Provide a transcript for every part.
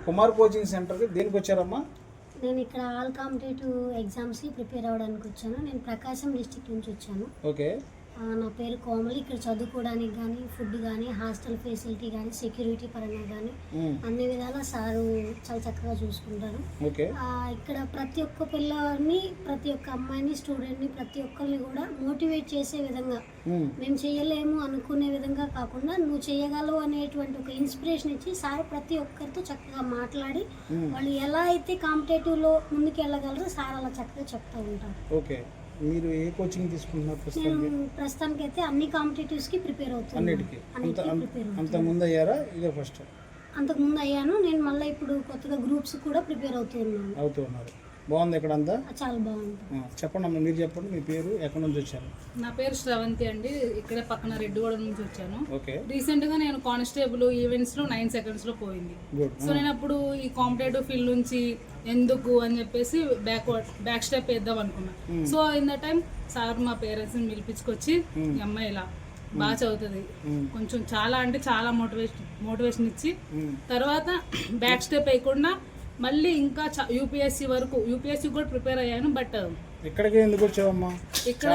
Kumar coaching సెంటర్కి దేనికి వచ్చారమ్మా? నేను ఇక్కడ ఆల్ కాంపిటేటివ్ ఎగ్జామ్స్కి ప్రిపేర్ అవ్వడానికి వచ్చాను. నేను ప్రకాశం డిస్ట్రిక్ట్ నుంచి వచ్చాను. ఓకే. నా పేరు కోమలి. ఇక్కడ చదువుకోవడానికి కానీ, ఫుడ్ కానీ, హాస్టల్ ఫెసిలిటీ కానీ, సెక్యూరిటీ పరంగా కానీ అన్ని విధాలా సారు చాలా చక్కగా చూసుకుంటారు. ఇక్కడ ప్రతి ఒక్క పిల్లని, ప్రతి ఒక్క అమ్మాయిని, స్టూడెంట్ని, ప్రతి ఒక్కరిని కూడా మోటివేట్ చేసే విధంగా, మేము చేయలేము అనుకునే విధంగా కాకుండా నువ్వు చేయగలవు అనేటువంటి ఒక ఇన్స్పిరేషన్ ఇచ్చి సార్ ప్రతి ఒక్కరితో చక్కగా మాట్లాడి వాళ్ళు ఎలా అయితే కాంపిటేటివ్లో ముందుకు వెళ్ళగలరో సార్ అలా చక్కగా చెప్తూ ఉంటారు. ఓకే. మీరు ఏ కోచింగ్ తీసుకుంటున్నారు ప్రస్తుతానికి? అయితే అన్ని కాంపిటేటివ్స్ కి ప్రిపేర్ అవుతున్నాను. అన్నిటికీ. అంత ముందు అయ్యారా? ఇదే ఫస్ట్? అంతకు ముందు అయ్యాను. నేను మళ్ళీ ఇప్పుడు కొత్తగా గ్రూప్స్ కూడా ప్రిపేర్ అవుతున్నారు. బాగుంది ఇక్కడ అంతా? చాలా బాగుంది. చెప్పండి అమ్మ, మీరు చెప్పండి. మీ పేరు, ఎక్కడి నుంచి వచ్చారు? నా పేరు శ్రవంతి అండి. ఇక్కడే పక్కన రెడ్డిగూడెం నుంచి వచ్చాను. ఓకే. రీసెంట్ గా నేను కానిస్టేబుల్ ఈవెంట్స్ లో 9 seconds లో పోయింది. సో నేను అప్పుడు ఈ కాంపిటేటివ్ ఫీల్డ్ నుంచి ఎందుకు అని చెప్పేసి బ్యాక్ స్టెప్ వేద్దాం అనుకున్నా. So in the time sir మా పేరెంట్స్ ని పిలిపించుకొచ్చి ఈ అమ్మాయి ఇలా బాగా చదువుతుంది, కొంచెం చాలా అంటే చాలా మోటివేషన్ ఇచ్చి తర్వాత బ్యాక్ స్టెప్ వేయకుండా మళ్ళీ ఇంకా యూపీఎస్సీ వరకు, యూపీఎస్సీ కూడా ప్రిపేర్ అయ్యాను. బట్ ఇక్కడికి ఎందుకు వచ్చావమ్మా? ఇక్కడ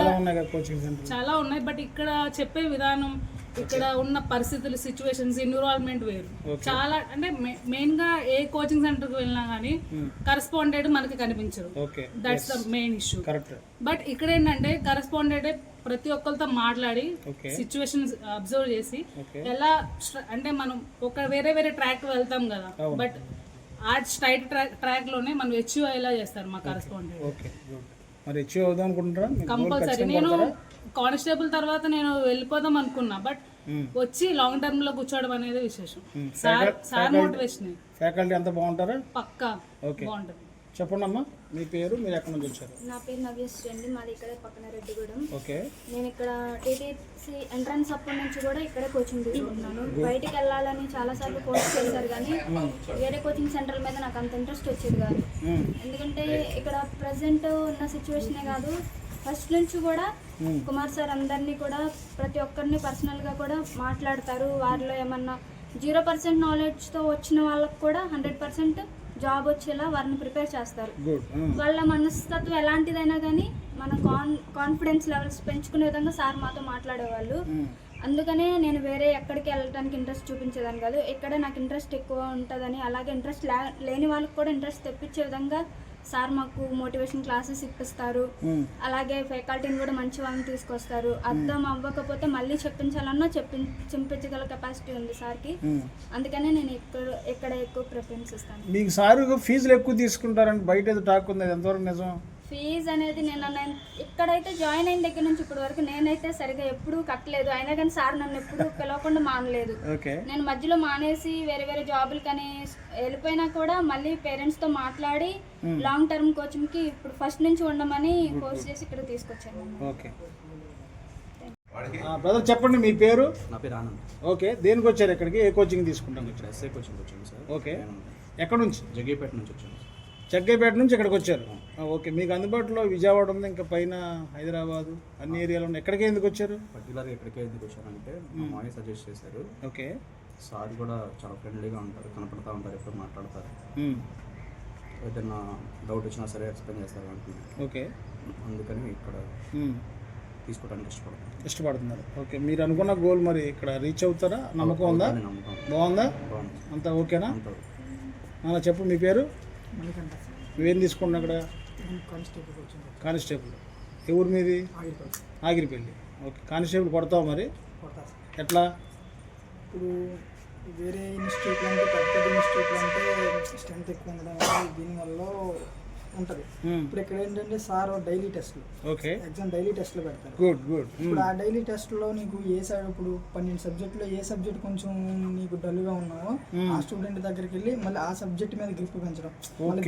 చాలా ఉన్నాయి, బట్ ఇక్కడ చెప్పే విధానం, ఇక్కడ ఉన్న పరిస్థితులు, సిచ్యువేషన్స్, ఎన్విరాన్మెంట్ వేరు. చాలా అంటే మెయిన్ గా ఏ కోచింగ్ సెంటర్ కి వెళ్ళినా కానీ కరెస్పాండెంట్ మనకి కనిపించరు. That's the main issue. But ఇక్కడ ఏంటంటే కరెస్పాండెంట్ ప్రతి ఒక్కరితో మాట్లాడి సిచ్యువేషన్స్ అబ్జర్వ్ చేసి ఎలా అంటే మనం ఒక వేరే ట్రాక్ వెళ్తాం కదా, బట్ ఆ స్ట్రైట్ ట్రాక్ లోనే మనం అచీవ్ అయ్యేలా చేస్తారు మా కరెస్పాండెంట్. కంపల్సరీ. నేను కానిస్టేబుల్ తర్వాత నేను వెళ్ళిపోదాం అనుకున్నా, బట్ వచ్చి లాంగ్ టర్మ్ లో కూర్చోవడం అనేది విశేషం. Sir motivation. ఫ్యాకల్టీ అంతా బాగుంటారా? పక్కా బాగుంటుంది. చెప్పండి అమ్మా, మీ పేరు, మీరు ఎక్కడి నుంచి వచ్చారు? నా పేరు నవ్యశ్రీ అండి. మాది ఇక్కడే పక్కన రెడ్డిగూడెం. ఓకే. నేను ఇక్కడ టీటీసీ ఎంట్రన్స్ అప్పటి నుంచి కూడా ఇక్కడే కోచింగ్ తీసుకుంటున్నాను. బయటికి వెళ్ళాలని చాలాసార్లు కోర్స్ చేశారు, కానీ వేరే కోచింగ్ సెంటర్ మీద నాకు అంత ఇంట్రెస్ట్ వచ్చేది కాదు. ఎందుకంటే ఇక్కడ ప్రజెంట్ ఉన్న సిచ్యువేషనే కాదు, ఫస్ట్ నుంచి కూడా కుమార్ సార్ అందరినీ కూడా ప్రతి ఒక్కరిని పర్సనల్గా కూడా మాట్లాడతారు. వారిలో ఏమన్నా 0% నాలెడ్జ్తో వచ్చిన వాళ్ళకు కూడా 100% జాబ్ వచ్చేలా వారిని ప్రిపేర్ చేస్తారు. వాళ్ళ మనస్తత్వం ఎలాంటిదైనా కానీ మన కాన్ఫిడెన్స్ లెవెల్స్ పెంచుకునే విధంగా సార్ మాతో మాట్లాడేవాళ్ళు. అందుకనే నేను వేరే ఎక్కడికి వెళ్ళడానికి ఇంట్రెస్ట్ చూపించేదాన్ని కాదు. ఇక్కడ నాకు ఇంట్రెస్ట్ ఎక్కువ ఉంటుందని, అలాగే ఇంట్రెస్ట్ లేని వాళ్ళకి కూడా ఇంట్రెస్ట్ తెప్పించే విధంగా సార్ మాకు మోటివేషన్ క్లాసెస్ ఇప్పిస్తారు. అలాగే ఫ్యాకల్టీని కూడా మంచి వాళ్ళని తీసుకొస్తారు. అర్థం అవ్వకపోతే మళ్ళీ చెప్పించాలన్నా చెప్పించగల కెపాసిటీ ఉంది సార్కి. అందుకనే నేను ఇక్కడ ఎక్కువ ప్రిఫరెన్స్ ఇస్తాను. మీకు సార్ ఫీజులు ఎక్కువ తీసుకుంటారంటే బయట ఏదో టాక్ ఉంది, ఎంతవరకు నిజం? ఫీజు అనేది నేను ఇక్కడైతే జాయిన్ అయిన దగ్గర నుంచి ఇప్పటి వరకు నేనైతే సరిగా ఎప్పుడూ కట్టలేదు. అయినా కానీ సార్ నన్ను ఎప్పుడు పిలవకుండా మానలేదు. నేను మధ్యలో మానేసి వేరే జాబులు కానీ వెళ్ళిపోయినా కూడా మళ్ళీ పేరెంట్స్తో మాట్లాడి లాంగ్ టర్మ్ కోచింగ్కి ఇప్పుడు ఫస్ట్ నుంచి ఉండమని కోర్స్ చేసి ఇక్కడ తీసుకొచ్చాను. బ్రదర్ చెప్పండి, మీ పేరు? నా పేరు ఆనంద్. ఓకే. దేనికి వచ్చారు ఇక్కడికి? ఏ కోచింగ్ తీసుకుంటాం? ఇక్కడ ఎస్ఐ కోచింగ్ వచ్చాను సార్. ఓకే. ఎక్కడ నుంచి? జగ్గైపేట నుంచి వచ్చాను. జగ్గైపేట నుంచి ఇక్కడికి వచ్చారు. ఓకే. మీకు అందుబాటులో విజయవాడ ఉంది, ఇంకా పైన హైదరాబాదు అన్ని ఏరియాలో ఉన్నాయి. ఎక్కడికే ఎందుకు వచ్చారు? పర్టికులర్గా ఎక్కడికే ఎందుకు వచ్చారంటే మా మామయ్య సజెస్ట్ చేశారు. ఓకే. సార్ కూడా చాలా ఫ్రెండ్లీగా ఉంటారు, కనపడతా ఉంటారు, ఎప్పుడు మాట్లాడతారు, ఏదైనా డౌట్ వచ్చినా సరే ఎక్స్ప్లెయిన్ చేస్తారు అనుకుంటున్నాను. ఓకే. అందుకని ఇక్కడ తీసుకోవడానికి ఇష్టపడుతున్నారు. ఓకే. మీరు అనుకున్న గోల్ మరి ఇక్కడ రీచ్ అవుతారా? నమ్మకం ఉందా? బాగుందా? అంతా ఓకేనా? అలా చెప్పు. మీ పేరు? నువ్వేం తీసుకున్నా అక్కడ? కానిస్టేబుల్. ఏ ఊరు మీది? ఆగిరిపల్లి. ఓకే. కానిస్టేబుల్ కొడతావు మరి? ఎట్లా? ఇప్పుడు వేరే ఇన్స్టిట్యూట్లు అంటే పెద్ద ఇన్స్టిట్యూట్లు అంటే స్ట్రెంత్ ఎక్కువ ఉండడం దీనివల్ల ఉంటుంది. ఇప్పుడు ఇక్కడ ఏంటంటే సార్ డైలీ టెస్ట్లు, ఎగ్జామ్ డైలీ టెస్ట్లు పెడతారు. ఇప్పుడు ఆ డైలీ టెస్ట్లో నీకు ఇప్పుడు 12 సబ్జెక్టులో ఏ సబ్జెక్ట్ కొంచెం నీకు డల్గా ఉన్నావో ఆ స్టూడెంట్ దగ్గరికి వెళ్ళి మళ్ళీ ఆ సబ్జెక్ట్ మీద గ్రిప్ పెంచడం, మళ్ళీ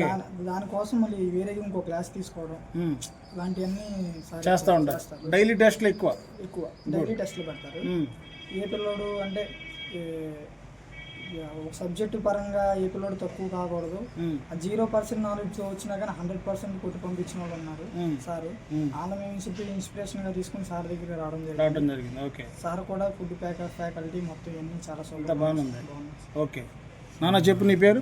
దానికోసం మళ్ళీ వేరే ఇంకో క్లాస్ తీసుకోవడం, ఇలాంటివన్నీ చేస్తూ ఉంటారు. డైలీ టెస్ట్లు ఎక్కువ డైలీ టెస్ట్లు పెడతారు. ఏ పిల్లోడు అంటే ఒక సబ్జెక్టు పరంగా ఏ పిల్లడు తక్కువ కాకూడదు. 0% నాలెడ్జ్ వచ్చినా కానీ 100% కొట్టి పంపించిన వాళ్ళు ఉన్నారు సార్. వాళ్ళ మేము ఇన్స్పిరేషన్ గా తీసుకుని సార్ దగ్గర రావడం జరిగింది. సార్ కూడా ఫుడ్ ఫ్యాకల్టీ మొత్తం ఇవన్నీ చాలా బాగుంది. ఓకే. నాన్న చెప్పు నీ పేరు